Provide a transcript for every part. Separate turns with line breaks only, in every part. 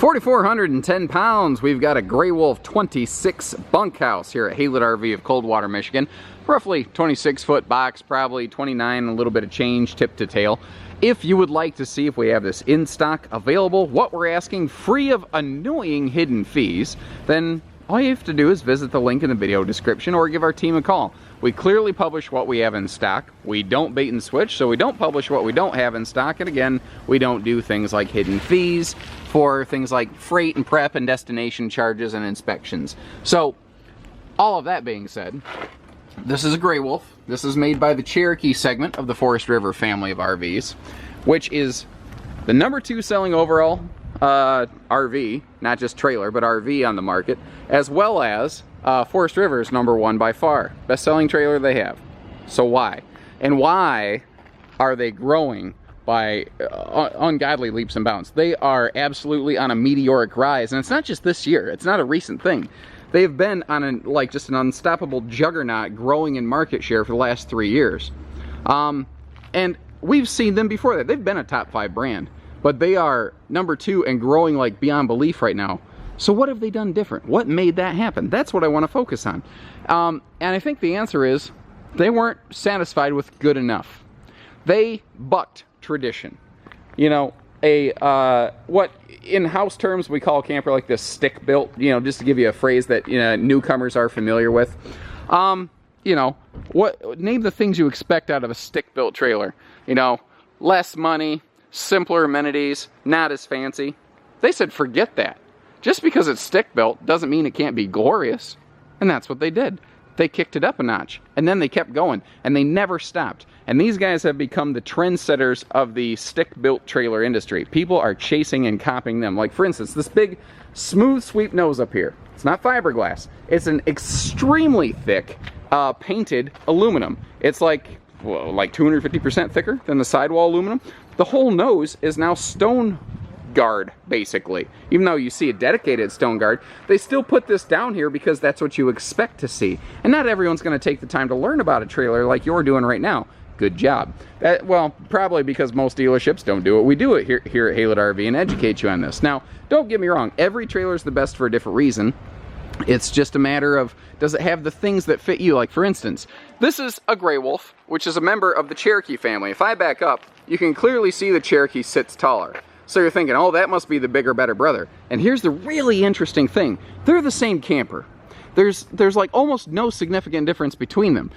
4,410 pounds, we've got a Grey Wolf 26 bunkhouse here at Haylett RV of Coldwater, Michigan. Roughly 26-foot box, probably 29, a little bit of change tip to tail. If you would like to see if we have this in stock available, what we're asking, free of annoying hidden fees, then all you have to do is visit the link in the video description or give our team a call. We clearly publish what we have in stock. We don't bait and switch, so we don't publish what we don't have in stock. And again, we don't do things like hidden fees for things like freight and prep and destination charges and inspections. So, all of that being said, this is a Grey Wolf. This is made by the Cherokee segment of the Forest River family of RVs, which is the #2 selling overall RV, not just trailer, but RV on the market, as well as Forest River's #1 by far. Best-selling trailer they have. So why? And why are they growing by ungodly leaps and bounds? They are absolutely on a meteoric rise, and it's not just this year. It's not a recent thing. They've been on just an unstoppable juggernaut growing in market share for the last 3 years. And we've seen them before that. They've been a top 5 brand, but they are #2 and growing like beyond belief right now. So what have they done different? What made that happen? That's what I want to focus on. And I think the answer is they weren't satisfied with good enough. They bucked tradition. You know, what in house terms we call a camper like this stick built, you know, just to give you a phrase that newcomers are familiar with. You know, name the things you expect out of a stick built trailer. You know, less money, simpler amenities, not as fancy. They said forget that. Just because it's stick built doesn't mean it can't be glorious. And that's what they did. They kicked it up a notch, and then they kept going, and they never stopped. And these guys have become the trendsetters of the stick-built trailer industry. People are chasing and copying them. Like, for instance, this big, smooth sweep nose up here. It's not fiberglass. It's an extremely thick, painted aluminum. It's like 250% thicker than the sidewall aluminum. The whole nose is now stone guard, basically. Even though you see a dedicated stone guard, they still put this down here because that's what you expect to see. And not everyone's going to take the time to learn about a trailer like you're doing right now. Good job. Well, probably because most dealerships don't do it. We do it here at Haylett RV and educate you on this. Now, don't get me wrong. Every trailer is the best for a different reason. It's just a matter of, does it have the things that fit you? Like, for instance, this is a Grey Wolf, which is a member of the Cherokee family. If I back up, you can clearly see the Cherokee sits taller. So you're thinking, oh, that must be the bigger, better brother. And here's the really interesting thing. They're the same camper. There's like almost no significant difference between them.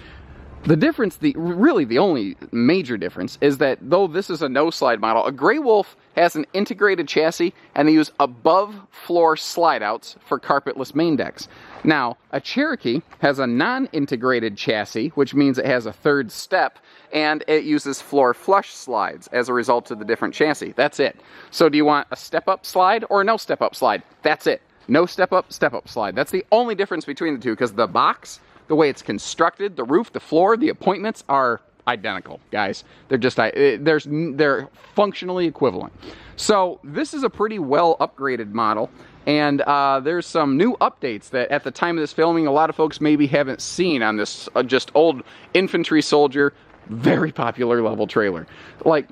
The difference, really the only major difference, is that though this is a no-slide model, a Grey Wolf has an integrated chassis, and they use above-floor slide-outs for carpetless main decks. Now, a Cherokee has a non-integrated chassis, which means it has a third step, and it uses floor flush slides as a result of the different chassis. That's it. So do you want a step-up slide or no step-up slide? That's it. No step-up slide. That's the only difference between the two, because the box, the way it's constructed, the roof, the floor, the appointments are identical, guys. They're just, they're functionally equivalent. So this is a pretty well upgraded model, and there's some new updates that at the time of this filming, a lot of folks maybe haven't seen on this just old infantry soldier, very popular level trailer. Like,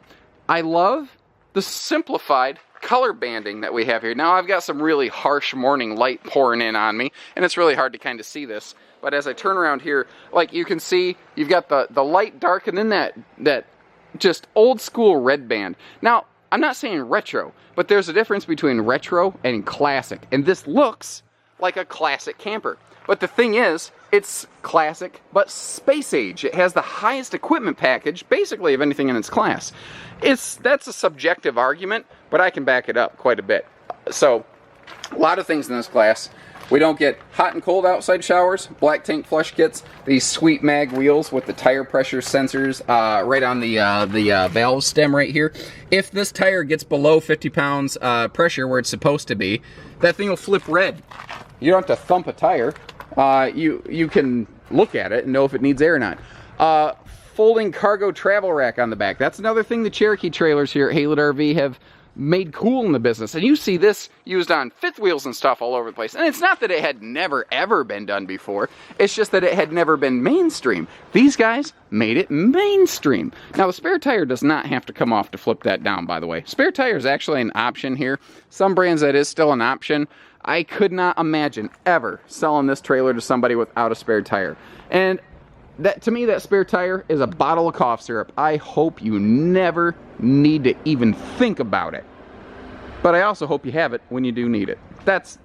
I love the simplified color banding that we have here. Now I've got some really harsh morning light pouring in on me, and it's really hard to kind of see this. But as I turn around here, like you can see, you've got the light dark and then that just old school red band. Now, I'm not saying retro, but there's a difference between retro and classic. And this looks like a classic camper. But the thing is, it's classic, but space age. It has the highest equipment package, basically, of anything in its class. That's a subjective argument, but I can back it up quite a bit. So, a lot of things in this class. We don't get hot and cold outside showers, black tank flush kits, these sweet mag wheels with the tire pressure sensors right on the valve stem right here. If this tire gets below 50 pounds pressure where it's supposed to be, that thing will flip red. You don't have to thump a tire. You can look at it and know if it needs air or not. Folding cargo travel rack on the back. That's another thing the Cherokee trailers here at Haylett RV have made cool in the business. And you see this used on fifth wheels and stuff all over the place. And it's not that it had never, ever been done before. It's just that it had never been mainstream. These guys made it mainstream. Now, the spare tire does not have to come off to flip that down, by the way. Spare tire is actually an option here. Some brands that is still an option. I could not imagine ever selling this trailer to somebody without a spare tire. And that, to me, that spare tire is a bottle of cough syrup. I hope you never need to even think about it. But I also hope you have it when you do need it. That's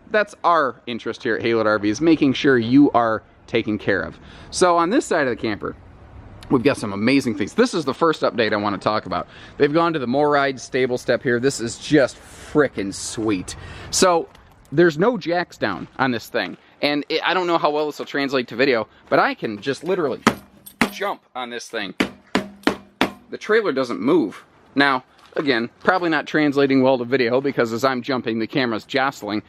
our interest here at Haylett RVs, making sure you are taken care of. So on this side of the camper, we've got some amazing things. This is the first update I want to talk about. They've gone to the MORryde stable step here. This is just frickin' sweet. So there's no jacks down on this thing. And I don't know how well this will translate to video, but I can just literally jump on this thing. The trailer doesn't move. Now, again, probably not translating well to video because as I'm jumping, the camera's jostling.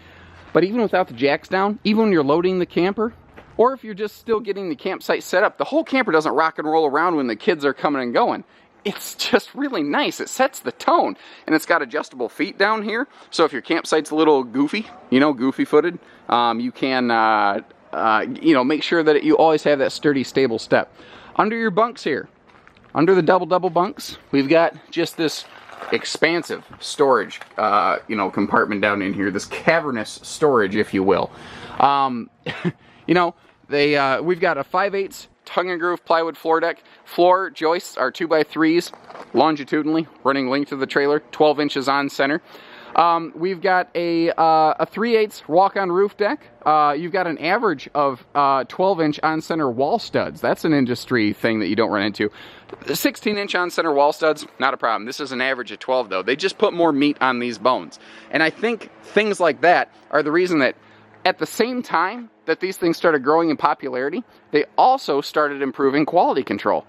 But even without the jacks down, even when you're loading the camper, or if you're just still getting the campsite set up, the whole camper doesn't rock and roll around when the kids are coming and going. It's just really nice. It sets the tone. And it's got adjustable feet down here. So if your campsite's a little goofy, you know, goofy-footed, you can, you know, make sure that you always have that sturdy, stable step. Under your bunks here, under the double bunks, we've got just this expansive storage, you know, compartment down in here. This cavernous storage, if you will. You know, we've got a 5/8 tongue and groove plywood floor deck. Floor joists are 2x3s longitudinally, running length of the trailer, 12 inches on center. We've got a 3/8 walk-on roof deck. You've got an average of 12-inch on-center wall studs. That's an industry thing that you don't run into. 16-inch on-center wall studs, not a problem. This is an average of 12, though. They just put more meat on these bones. And I think things like that are the reason that at the same time that these things started growing in popularity, they also started improving quality control.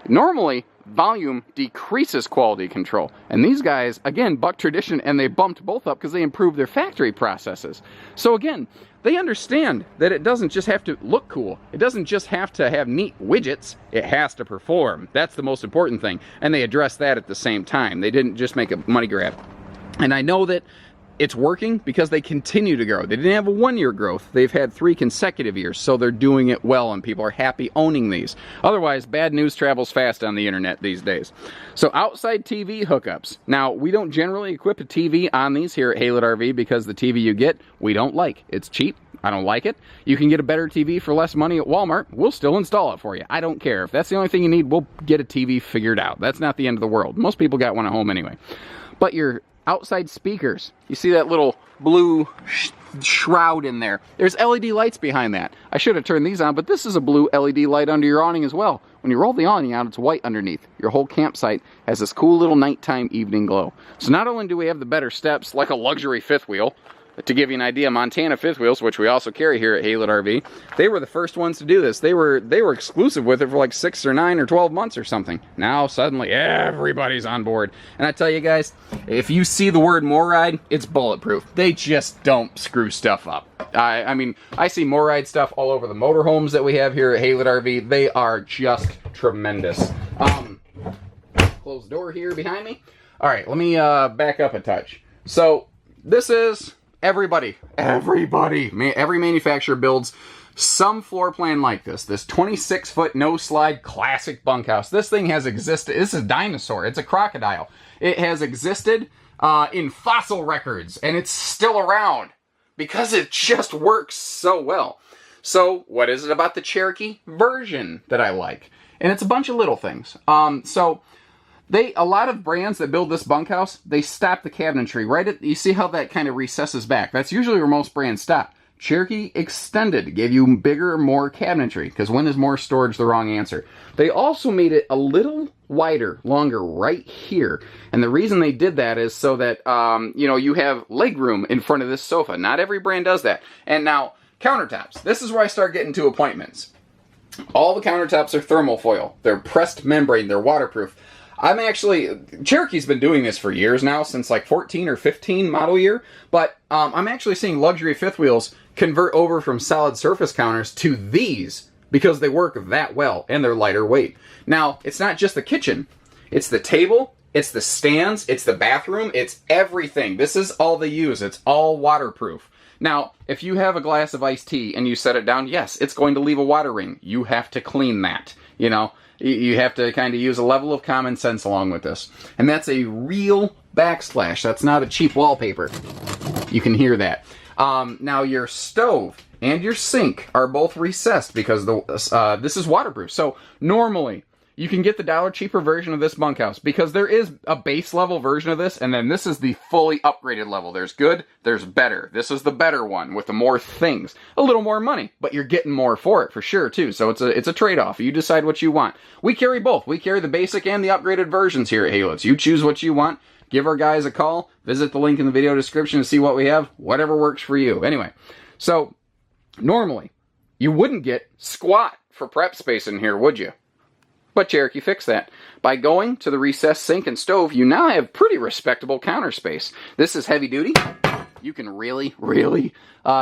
Normally, volume decreases quality control. And these guys, again, buck tradition, and they bumped both up because they improved their factory processes. So again, they understand that it doesn't just have to look cool. It doesn't just have to have neat widgets. It has to perform. That's the most important thing. And they addressed that at the same time. They didn't just make a money grab. And I know that it's working because they continue to grow. They didn't have a one-year growth. They've had 3 consecutive years, so they're doing it well, and people are happy owning these. Otherwise, bad news travels fast on the internet these days. So outside TV hookups. Now, we don't generally equip a TV on these here at Haylett RV because the TV you get, we don't like. It's cheap. I don't like it. You can get a better TV for less money at Walmart. We'll still install it for you. I don't care. If that's the only thing you need, we'll get a TV figured out. That's not the end of the world. Most people got one at home anyway. But your outside speakers, you see that little blue shroud in there. There's LED lights behind that. I should have turned these on, but this is a blue LED light under your awning as well. When you roll the awning out, it's white underneath. Your whole campsite has this cool little nighttime evening glow. So not only do we have the better steps, like a luxury fifth wheel, to give you an idea, Montana fifth wheels, which we also carry here at Haylett RV, they were the first ones to do this. They were exclusive with it for like 6 or 9 or 12 months or something. Now suddenly everybody's on board. And I tell you guys, if you see the word MORryde, it's bulletproof. They just don't screw stuff up. I mean, I see MORryde stuff all over the motorhomes that we have here at Haylett RV. They are just tremendous. Close the door here behind me. All right, let me back up a touch. So this is everybody, every manufacturer builds some floor plan like this 26-foot no-slide classic bunkhouse. This thing has existed. This is a dinosaur. It's a crocodile. It has existed in fossil records, and it's still around because it just works so well. So what is it about the Cherokee version that I like? And it's a bunch of little things. A lot of brands that build this bunkhouse, they stop the cabinetry right at, you see how that kind of recesses back? That's usually where most brands stop. Cherokee extended, gave you bigger, more cabinetry, because when is more storage the wrong answer? They also made it a little wider, longer right here. And the reason they did that is so that, you know, you have leg room in front of this sofa. Not every brand does that. And now, countertops. This is where I start getting to appointments. All the countertops are thermal foil. They're pressed membrane. They're waterproof. Cherokee's been doing this for years now, since like 14 or 15 model year, but I'm actually seeing luxury fifth wheels convert over from solid surface counters to these because they work that well and they're lighter weight. Now, it's not just the kitchen, it's the table it's the stands, it's the bathroom, it's everything. This is all they use. It's all waterproof. Now, if you have a glass of iced tea and you set it down, yes, it's going to leave a water ring. You have to clean that. You know, you have to kind of use a level of common sense along with this. And that's a real backsplash. That's not a cheap wallpaper. You can hear that. Now, your stove and your sink are both recessed because this is waterproof. So, normally, you can get the $1 cheaper version of this bunkhouse because there is a base level version of this, and then this is the fully upgraded level. There's good, there's better. This is the better one with the more things. A little more money, but you're getting more for it for sure too. So it's a trade-off. You decide what you want. We carry both. We carry the basic and the upgraded versions here at Haylets. You choose what you want. Give our guys a call. Visit the link in the video description to see what we have. Whatever works for you. Anyway, so normally you wouldn't get squat for prep space in here, would you? But Cherokee fixed that. By going to the recessed sink and stove, you now have pretty respectable counter space. This is heavy duty. You can really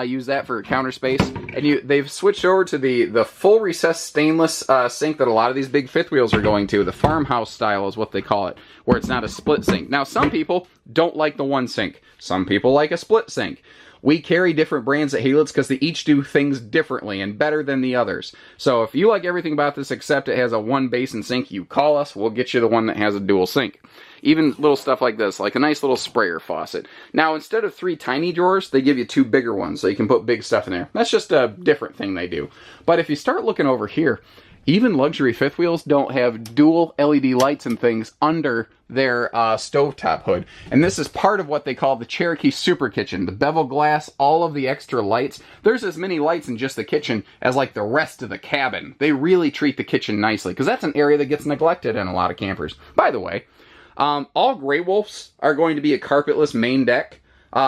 use that for counter space. And they've switched over to the full recessed stainless sink that a lot of these big fifth wheels are going to. The farmhouse style is what they call it, where it's not a split sink. Now, some people don't like the one sink. Some people like a split sink. We carry different brands at Haylets because they each do things differently and better than the others. So if you like everything about this except it has a one basin sink, you call us. We'll get you the one that has a dual sink. Even little stuff like this, like a nice little sprayer faucet. Now, instead of 3 tiny drawers, they give you 2 bigger ones so you can put big stuff in there. That's just a different thing they do. But if you start looking over here, even luxury fifth wheels don't have dual LED lights and things under their stovetop hood. And this is part of what they call the Cherokee Super Kitchen. The bevel glass, all of the extra lights. There's as many lights in just the kitchen as like the rest of the cabin. They really treat the kitchen nicely because that's an area that gets neglected in a lot of campers. By the way, all Grey Wolves are going to be a carpetless main deck.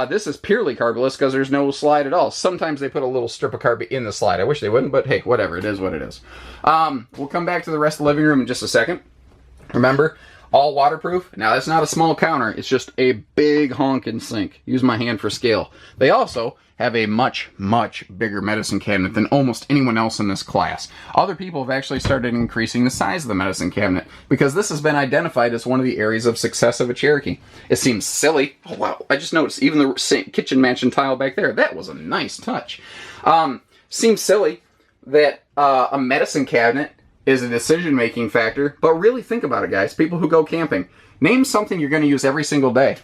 This is purely carpetless because there's no slide at all. Sometimes they put a little strip of carpet in the slide. I wish they wouldn't, but hey, whatever. It is what it is. We'll come back to the rest of the living room in just a second. Remember, all waterproof. Now, that's not a small counter. It's just a big honking sink. Use my hand for scale. They also have a much bigger medicine cabinet than almost anyone else in this class. Other people have actually started increasing the size of the medicine cabinet because this has been identified as one of the areas of success of a Cherokee. It seems silly. Oh, wow. I just noticed even the kitchen mansion tile back there. That was a nice touch. Seems silly that a medicine cabinet is a decision-making factor, but really think about it, guys. People who go camping, name something you're going to use every single day.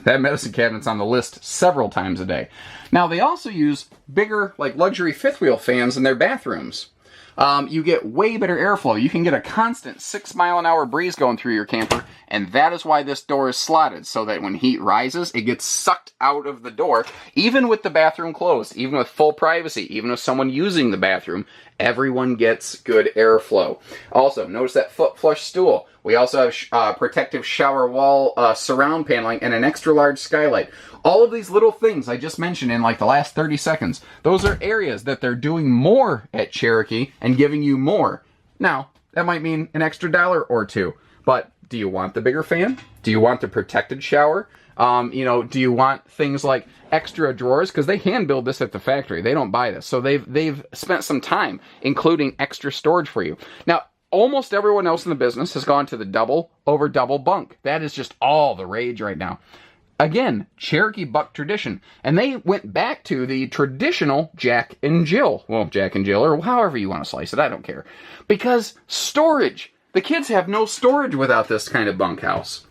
That medicine cabinet's on the list several times a day. Now, they also use bigger, like luxury fifth wheel fans in their bathrooms. You get way better airflow. You can get a constant 6-mile-an-hour breeze going through your camper, and that is why this door is slotted, so that when heat rises, it gets sucked out of the door, even with the bathroom closed, even with full privacy, even with someone using the bathroom, everyone gets good airflow. Also, notice that foot flush stool. We also have protective shower wall surround paneling and an extra large skylight. All of these little things I just mentioned in like the last 30 seconds, those are areas that they're doing more at Cherokee and giving you more. Now, that might mean an extra $1 or $2, but do you want the bigger fan? Do you want the protected shower? Do you want things like extra drawers? Because they hand build this at the factory. They don't buy this. So they've spent some time including extra storage for you. Now, almost everyone else in the business has gone to the double over double bunk. That is just all the rage right now. Again, Cherokee buck tradition. And they went back to the traditional Jack and Jill. Well, Jack and Jill, or however you want to slice it, I don't care. Because storage. The kids have no storage without this kind of bunkhouse.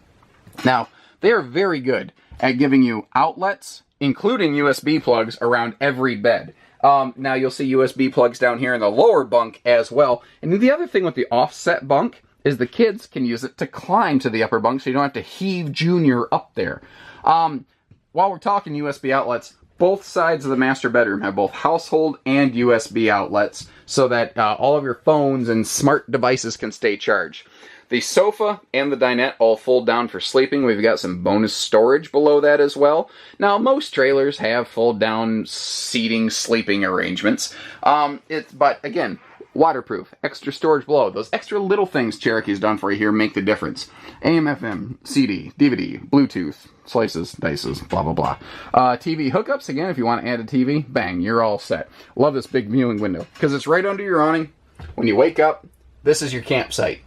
Now, they are very good at giving you outlets, including USB plugs, around every bed. Now, you'll see USB plugs down here in the lower bunk as well. And the other thing with the offset bunk is the kids can use it to climb to the upper bunk so you don't have to heave Junior up there. While we're talking USB outlets, both sides of the master bedroom have both household and USB outlets so that all of your phones and smart devices can stay charged. The sofa and the dinette all fold down for sleeping. We've got some bonus storage below that as well. Now, most trailers have fold-down seating, sleeping arrangements. But again, waterproof, extra storage below. Those extra little things Cherokee's done for you here make the difference. AM, FM, CD, DVD, Bluetooth, slices, dices, blah, blah, blah. TV hookups, again, if you want to add a TV, bang, you're all set. Love this big viewing window because it's right under your awning. When you wake up, this is your campsite.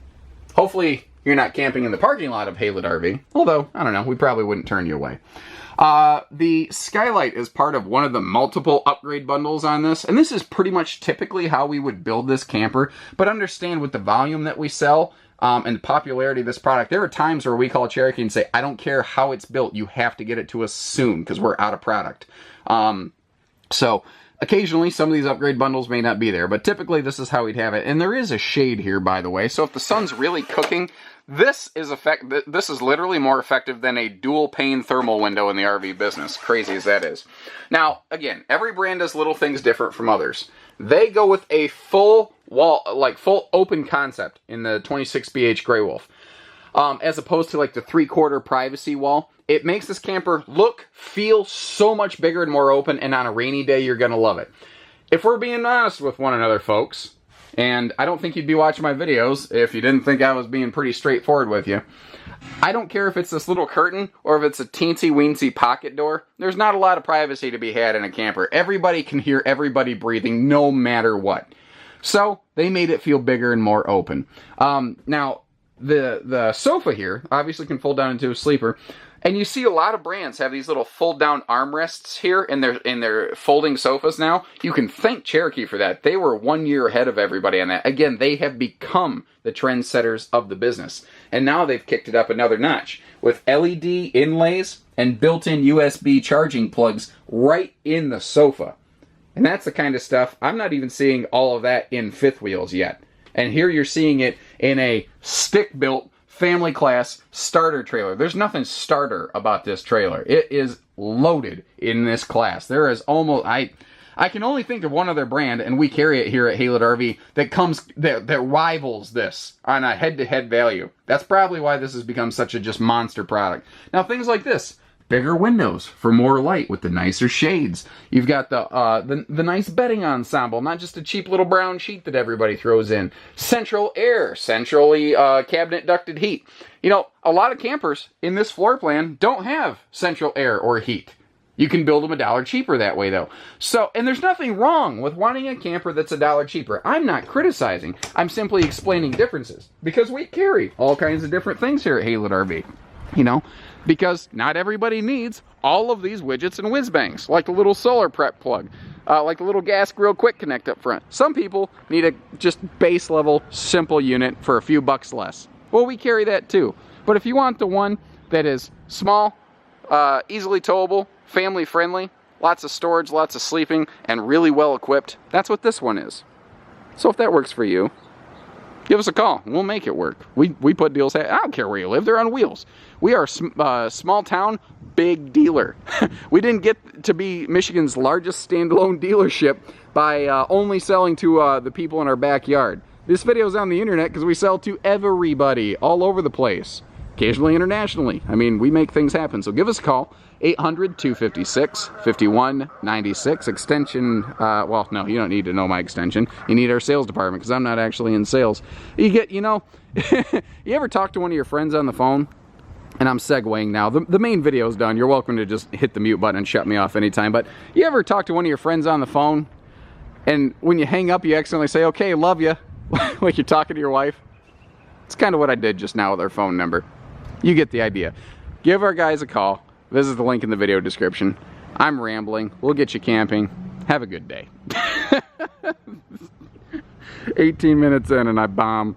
Hopefully, you're not camping in the parking lot of Haylett RV. Although, I don't know, we probably wouldn't turn you away. The skylight is part of one of the multiple upgrade bundles on this, and this is pretty much typically how we would build this camper, but understand with the volume that we sell, and the popularity of this product, there are times where we call Cherokee and say, I don't care how it's built, you have to get it to us soon, because we're out of product. So, occasionally, some of these upgrade bundles may not be there, but typically this is how we'd have it. And there is a shade here, by the way, so if the sun's really cooking, this is literally more effective than a dual pane thermal window in the RV business, crazy as that is. Now, again, every brand does little things different from others. They go with a full wall, like full open concept in the 26BH Grey Wolf, as opposed to like the 3/4 privacy wall. It makes this camper look, feel so much bigger and more open, and on a rainy day, you're going to love it. If we're being honest with one another, folks, and I don't think you'd be watching my videos if you didn't think I was being pretty straightforward with you, I don't care if it's this little curtain or if it's a teensy-weensy pocket door. There's not a lot of privacy to be had in a camper. Everybody can hear everybody breathing no matter what. So, they made it feel bigger and more open. Now, the sofa here obviously can fold down into a sleeper. And you see a lot of brands have these little fold-down armrests here in their folding sofas now. You can thank Cherokee for that. They were 1 year ahead of everybody on that. Again, they have become the trendsetters of the business. And now they've kicked it up another notch with LED inlays and built-in USB charging plugs right in the sofa. And that's the kind of stuff, I'm not even seeing all of that in fifth wheels yet. And here you're seeing it in a stick-built family class starter trailer. There's nothing starter about this trailer. It is loaded in this class. There is almost, I can only think of one other brand, and we carry it here at Haylett RV, that rivals this on a head-to-head value. That's probably why this has become such a just monster product. Now, things like this. Bigger windows for more light with the nicer shades. You've got the nice bedding ensemble, not just a cheap little brown sheet that everybody throws in. Central air, centrally cabinet ducted heat. You know, a lot of campers in this floor plan don't have central air or heat. You can build them $1 cheaper that way, though. So, and there's nothing wrong with wanting a camper that's $1 cheaper. I'm not criticizing. I'm simply explaining differences. Because we carry all kinds of different things here at Haylett RV. You know, because not everybody needs all of these widgets and whiz bangs, like the little solar prep plug, like the little gas grill quick connect up front. Some people need a just base level simple unit for a few bucks less. Well, we carry that too. But if you want the one that is small, easily towable, family friendly, lots of storage, lots of sleeping, and really well equipped, that's what this one is. So if that works for you, give us a call. We'll make it work. We put deals. I don't care where you live. They're on wheels. We are a small town, big dealer. We didn't get to be Michigan's largest standalone dealership by only selling to the people in our backyard. This video is on the internet because we sell to everybody all over the place. Occasionally internationally. I mean, we make things happen. So give us a call. 800-256-5196, extension, well, no, you don't need to know my extension. You need our sales department, because I'm not actually in sales. You know, you ever talk to one of your friends on the phone? And I'm segueing now. The main video's done. You're welcome to just hit the mute button and shut me off anytime. But you ever talk to one of your friends on the phone, and when you hang up, you accidentally say, okay, love you, like you're talking to your wife? It's kind of what I did just now with our phone number. You get the idea. Give our guys a call. Visit the link in the video description. I'm rambling. We'll get you camping. Have a good day. 18 minutes in and I bomb.